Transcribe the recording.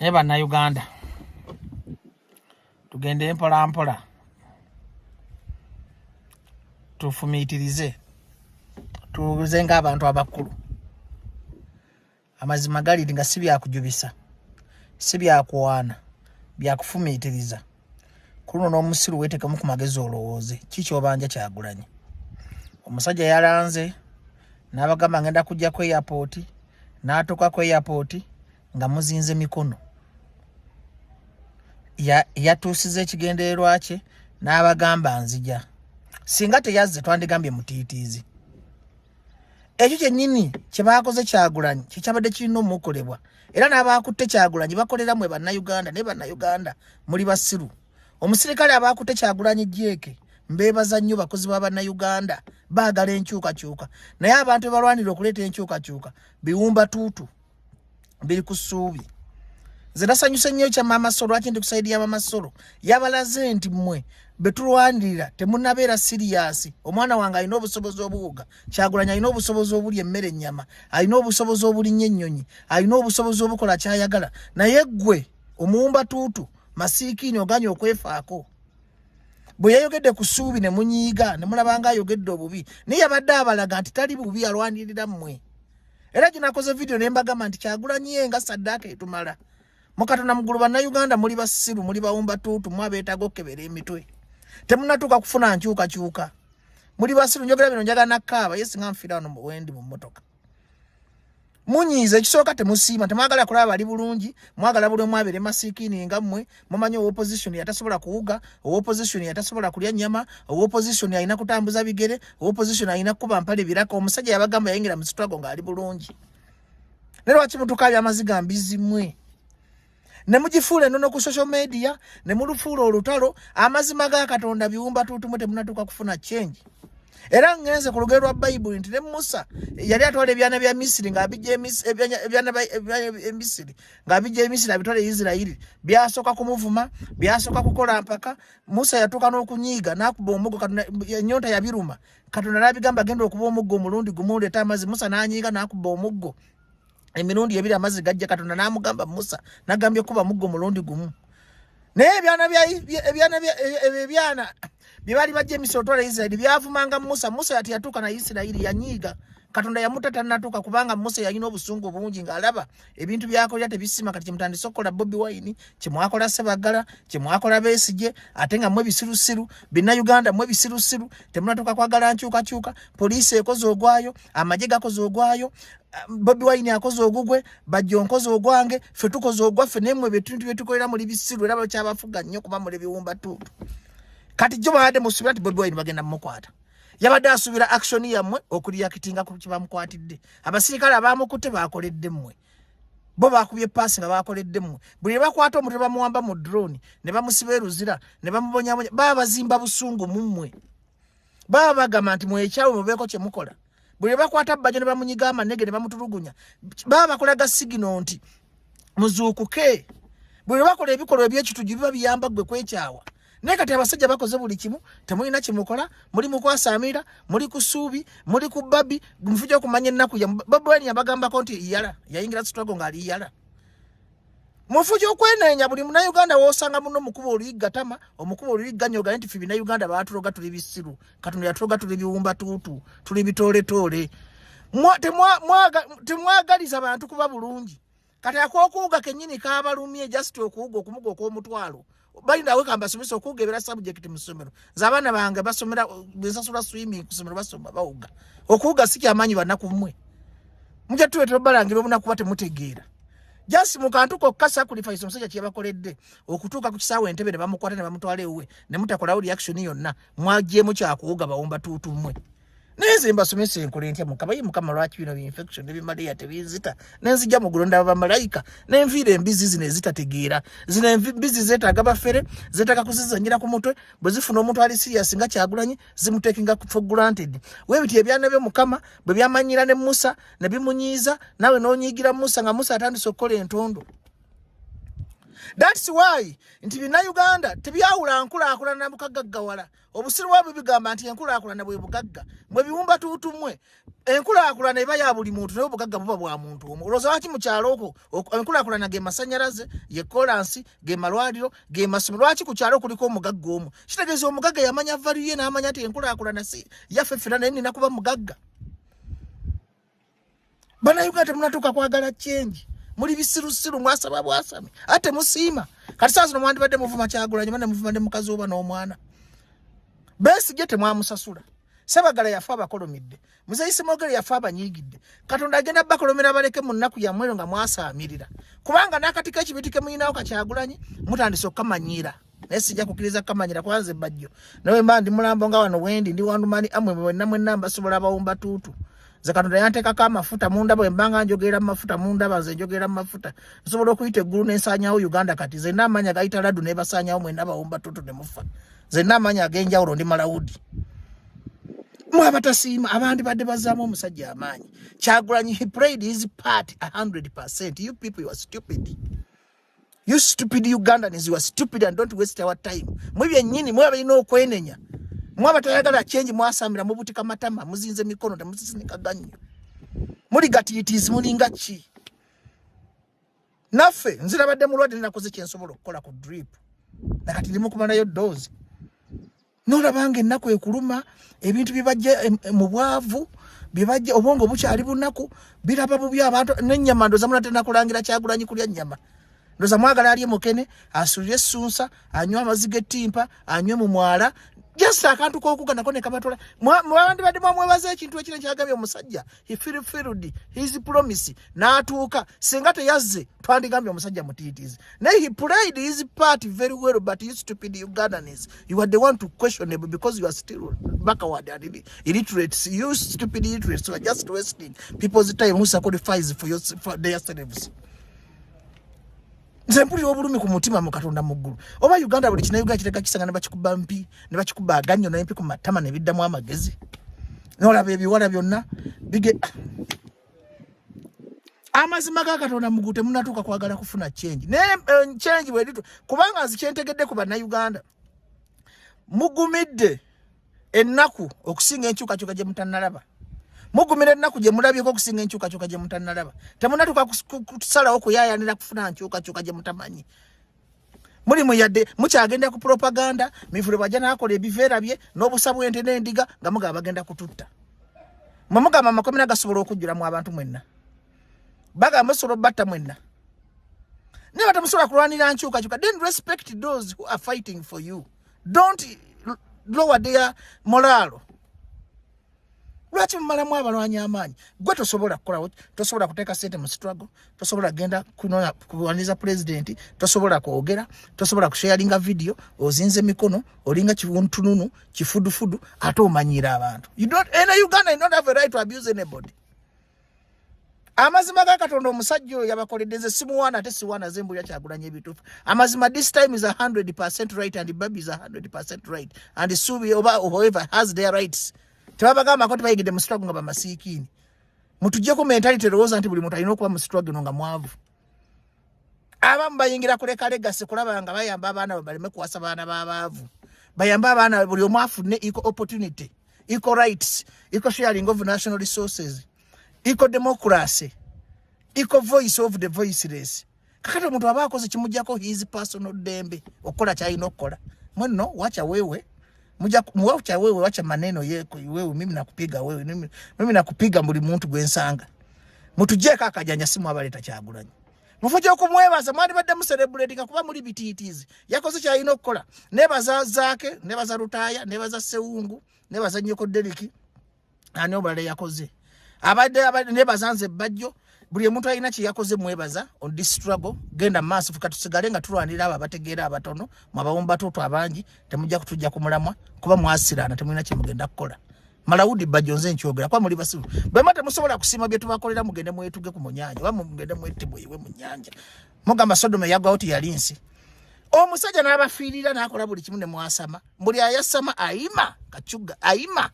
Eri Bana Uganda tugende mpola mpola tufumitirize tuze ng'abantu abakulu. Amazima gali nga si byakujubisa, si byakuwaana, byakufumitiriza. Kuno n'omusiru weetekamu ku magezi olowooze kiki obanja Kyagulanyi. Omusajja yalanze n'abagamba ngenda kujja ku airport, n'atuuka ku airport nga muzinze mikono. Yatuusiza ekigendererwa kye n'abagamba nzija. Singa teyazze twandigambye mutiitiizi. Ekyo kyennyini kye baakoze Kyagulanyi kye kyabadde kirina omukolebwa. Era n'abaakutte Kyagulanyi bakoleramu Bannayuganda ne Bannayuganda muli basiru. Omusirikale abaakutte Kyagulanyi jjeeke mbeebaza nnyo bakozi ba Bannayuganda baagala enkyukakyuka. Naye abantu balwanira okuleeta enkyukakyuka biwumba tuutu biri ku ssuubi. Nze nasanyuse nnyo kya Maama Solo, lwaki ndi kusaidia Maama Solo. Yabalaze nti mmwe betulwanirira temunnabeera siriyasi. Omwana wange alina obusobozi obuwuga. Kyagulanyi alina obusobozi obuli emmere ennyama, alina obusobozi obulinnyo ennyonyi, alina obusobozi obukola kyayagala. Naye ggwe omuwumba tuutu masiikiini oganye okwefaako. Bwe yayogedde ku ssuubi ne munyiiga ne mulabanga ayogedde obubi. Naye yabadde abalaga nti tali bubi alwanirira mmwe. Era ginakoze video ne mbagamba nti Kyagulanyi yenga Saddaaka etumala. Mukatona mugulu Bannayuganda muli basiru, muli bawumba tuutu, mwabeetaaga okukebera emitwe. Temunnatuuka kufuna nkyukakyuka. Muli basiru, njogera bino njagala nakkaaba, ye singa nfiira wano wendi mu mmotoka. Munyiiza ekisooka temusiima, temwagala kulaba bali bulungi, mwagala buli omu abeere masiikiini nga mmwe. Mumanyi opposition yatasobola kuwuga, opposition yatasobola kulya nnyama, opposition alina kutambuza bigere, opposition alina kukuba mpale biraka. Omusajja yabagamba yayingira mu sitwago ng'ali bulungi. Ne lwaki mutukaabya amaziga mbizi mmwe? Ne mugifuula ennono ku social media, ne mulufuula olutalo. Amazima ga Katonda biwumba tuutumu temunnatuuka kufuna change. Era ngenze ku lugero lwa Bayibuli nti ne Musa yali atwala ebyana bya Misiri ng'abijja Misiri ng'abijja Misiri abitwala Isirayiri. Byasooka kumuvuma, byasooka kukola mpaka. Musa yatuuka n'okunyiiga n'akuba omuggo, Katonda ennyonta yabiruma. Katonda n'abigamba agenda okuba omuggo omulundi gumu oleeta amazzi. Musa n'anyiiga n'akuba omuggo. Emirundi ebiri amazzi gajja. Katonda n'amugamba Musa n'agambye kuba muggo omulundi gumu. Naye ebyana bye baali bajja Misiri otwala Isirayiri byavumanga Musa. Musa yati yatuuka na Isirayiri yanyiiga. Katonda yamuta tannatuuka kubanga Musa yalina obusungu bungi ng'alaba ebintu byakolera tebisima. Kati kyemutandise okukola Bobi Wine, kyemwakola Ssebaggala, kyemwakola Besigye, ate nga mmwe bisirusiru. Bannayuganda mmwe bisirusiru, temunnatuuka kwagala nkyukakyuka. Poliisi ekoze ogwayo, amagye gakoze ogwayo, Bobi Wine akoze ogugwe, Bajjo nkoze ogwange, ffe tukoze ogwaffe. Naye mmwe ebintu bye tukolera muli bisiru era bakyabafuga nnyo kuba muli biwumba tuutu. Kati jjo baadde musuubira nti Bobi Wine bagenda mumukwata. Yabadde asuubira action yammwe okuliyakitinga ku kibamukwatidde. Abasirikale abaamukutte baakoledde mmwe. Bo baakubye paasi nga baakoledde mmwe. Buli bakwata omuntu bamuwamba mu drone ne bamusiba eruzira ne bamubonyabonya, baba bazimba busungu mu mmwe. Baba bagamba nti mwekyawe mubeeko kye mukola. Buli bakwata Bajjo ne bamunyiga amanege ne bamutulugunya, baba bakolaga sigino nti muzuukuke. Buli bakola ebikolwa eby'ekituju biba biyamba ggwe kwekyawa. Naye kati abasajja bakoze buli kimu, temulina kimukola, muli mukwasaamira, muli ku ssuubi, muli ku babbi, mufujja okumanya ennaku ya Bobi Wine yabagambako nti yala, yayingira struggle ng'ali yala. Mufujja okwenenya buli Munnayuganda w'osanga muno omukuba oluyiggatama, omukuba oluyigganyoga nti ffe Bannayuganda baatuloga tuli bisiru. Katonda yatuloga tuli biwumba tuutu, tuli bitooletoole. Temwagaliza abantu kuba bulungi. Kati ak'okuwuga kennyini kaabalumye just okuwuga okumuga okw'omutwalo. Balinda weka mbasomesa okugebera subject mu ssomero. Z'abaana bange basomera bensasula swimming ku ssomero basoma bawuga. Okuwuga si kyamaanyi bannaku mmwe. Mujja tuwetera balangira obunaku bwa temutegeera. Just mu kantu kokka sacrifice omusajja kye bakoledde okutuuka ku kisaawe Entebbe ne bamukwata ne bamutwala ewuwe ne mutakolawo reaction yonna. Mwagyemu kyakuwuga bawumba tuutu mmwe. Neze mbasomesa enkole ntya mukabayi Mukama lwaki bino infection nebimaleya tebinzita. Nenzija mu gulonda bamalayika nenviira embizi zino ezitategeera. Zino embizi zeetaaga bafere, zeetaaga kuzizannyira ku mutwe, bwe zifuna omuntu ali serious nga Kyagulanyi zimutekinga for granted. Weebiti ebyana bye Mukama bwe byamanyira ne Musa ne bimunyiiza, nawe n'onyiigira Musa nga Musa atandise okukola entondo. That's why nti bina Uganda tebyawula nkula na mukagaggawala obusiru bwabwe bigamba nti nkula na bwe bugagga mwe biwumba tutumwe enkula ne baya buli muntu ne bugagga buba bwa muntu oloza waki mu kyalo okwo enkula na ge masanyalaze ye kolansi ge malwaliro ge masomero waki ku kyalo kuliko omugagga omu kitegeeza omugagga yamanya value na amanya nti enkula na si yafefera nene nakuba mugagga bana Uganda munatuka kwagala change muri bisirusiru mwasaba bwasami ate musima kati sasa no mwandi badde muvuma Kyagulanyi mane muvuma de mukazi oba n'omwana besi gete mwamusasula sebagala yafa abakolomidde muzayise mogere yafa abanyigidde katonda agenda bakolomera baleke mu nnaku ya mwero nga mwasamirira kubanga nakatika ekibitike muyinawo ka Kyagulanyi mutandise okamanyira nesijja kukiriza kamanyira kwanze bajjo nawe mandi mulambo nga wano wendi ndi wandumani amwe namwe namba sobola abawumba tutu zakatonda yanteka ka mafuta munda bwe mbanga njogera mafuta munda baze njogera mafuta nsobola okuyita eggulu n'ensanyawo Uganda kati ze namanya gaita ladu ne basanyawo mwe nabawumba tutu ne mufa ze namanya agenjawulo ndi malawudi mwabatasiima abandi badde bazaamu omusajja amaanyi Kyagulanyi he played his part 100%. You people, you are stupid. You stupid Ugandans, you are stupid and don't waste our time. Mwe nyini mwe balina okwenenya mwaba tayagala change mwasamira mubutika matama muzinze mikono temusisinika ganyo muri gatiitizi mulinga ki naffe nzira badde mulwadde nakoze kyensobola okukola ku drip nakati ndimo kumanayo dozi nolabanga ennaku ekuluma ebintu bibajja mu bwavu bibajja obwongo bukyali bunaku biraba bubi abantu n'ennyama ndoza munatenda kulangira Kyagulanyi kulya nnyama ndoza mwagala ali mukene asulye essunsa anywa amazzi g'ettimpa anywe mu mwala just akantu kokugana kone kabatola mwabandi badde mwamwebaza ekintu ekire kyagambye omusajja he fulfilled his promise n'atuuka singa teyazze twandigambye omusajja mutiitizi naye he played his part very well, but you stupid Ugandans, you are the one to questionable because you are still backward and illiterate. You stupid illiterates who are just wasting people's time who sacrifice for their slaves. Zempuli obulumi ku mutima mu Katonda muggulu oba Uganda buli kinayo gakireka kisanga ne bakikuba mpi ne bakikuba aganyo na mpi ku matama ne biddamu amagezi n'olaba ebiwala byonna bige amazima ga Katonda muggulu temunatuuka kwagala kufuna change ne change bwe litu kubanga nzikyentegedde ku banna Uganda mugumidde ennaku okusinga enkyukakyuka gye mutannalaba mugumira ennaku gye mulabyeko okusinga enkyukakyuka gye mutannalaba temunatuuka kusalawo kuyayanira kufuna nkyukakyuka gye mutamanyi muli muyadde mukyagenda ku propaganda mivule bwajja n'akola ebiveera bye n'obusa bw'ente n'endiga nga mugaba bagenda kututta mugamba amakomera gasobola okujjulamu abantu mwenna bagamba musobola batta mwenna ne batamusobola kulwanira nkyukakyuka. Then respect those who are fighting for you. Don't lower their morale. Lwaki mmalamu abalwanyi amaanyi gwe tosobola kukola tosobola kuteeka sente mu struggle tosobola genda kuwaniza president tosobola kwogera tosobola kusharinga video ozinze mikono olinga kivuntununu kifudufudu ate omanyira abantu. You don't in Uganda you don't have a right to abuse anybody. Amazima ga Katonda omusajja oyo yabakoledde simuwana ate siwana zembulya Kyagulanyi ebituufu. Amazima this time is 100% right and the baby is 100% right and Subi whoever has their rights. Tebabagamba ko tebayigidde mu struggle nga bamasiikini. Mutujjeko mentality erowooza nti buli muntu alina okuba mu struggle nga mwavu. Abamu bayingira kuleka legacy kulaba nga bayamba abaana baleme kuwasa baana b'abaavu. Bayamba abaana buli omu afune equal opportunity, equal rights, equal sharing of national resources, equal democracy, equal voice of the voiceless. Kakati omuntu aba akoze kimujjako his personal dembe okukola kyalina okukola. Mwenno wacha wewe muwacha wewe wacha maneno yeko wewe mimi nakupiga wewe mimi nakupiga buli muntu gwensanga mutujeka akajanja simu abaleta Kyagulanyi mufoje okumwebaza mwali badde mu celebrate kuba muri bititizi yakoze kyalina okukola nebaza zake nebaza Rutaya nebaza Sewungu nebaza Nyoko Deriki ani obale yakoze abadde nebaza Nze Bajjo buli omuntu alina kye yakoze mwebaza on this struggle genda maaso fuka tusigale nga tulwanira aba bategeera abatono mwabawomba toto abangi temujja kutujja kumulamwa kuba mwasirana temulina kye mugenda kukola Malawudi Bajjo nze nkyogera kwa muli basiru bwe mata musobola kusima bye tubakolera mugende mwetuge ku munyanja ba mugende mwetibwe iwe munyanja mugamba Sodoma yagwa oti yalinsi omusajja n'abafiirira n'akola buli kimu ne mwasama mbuli ayasama ayima kachuga ayima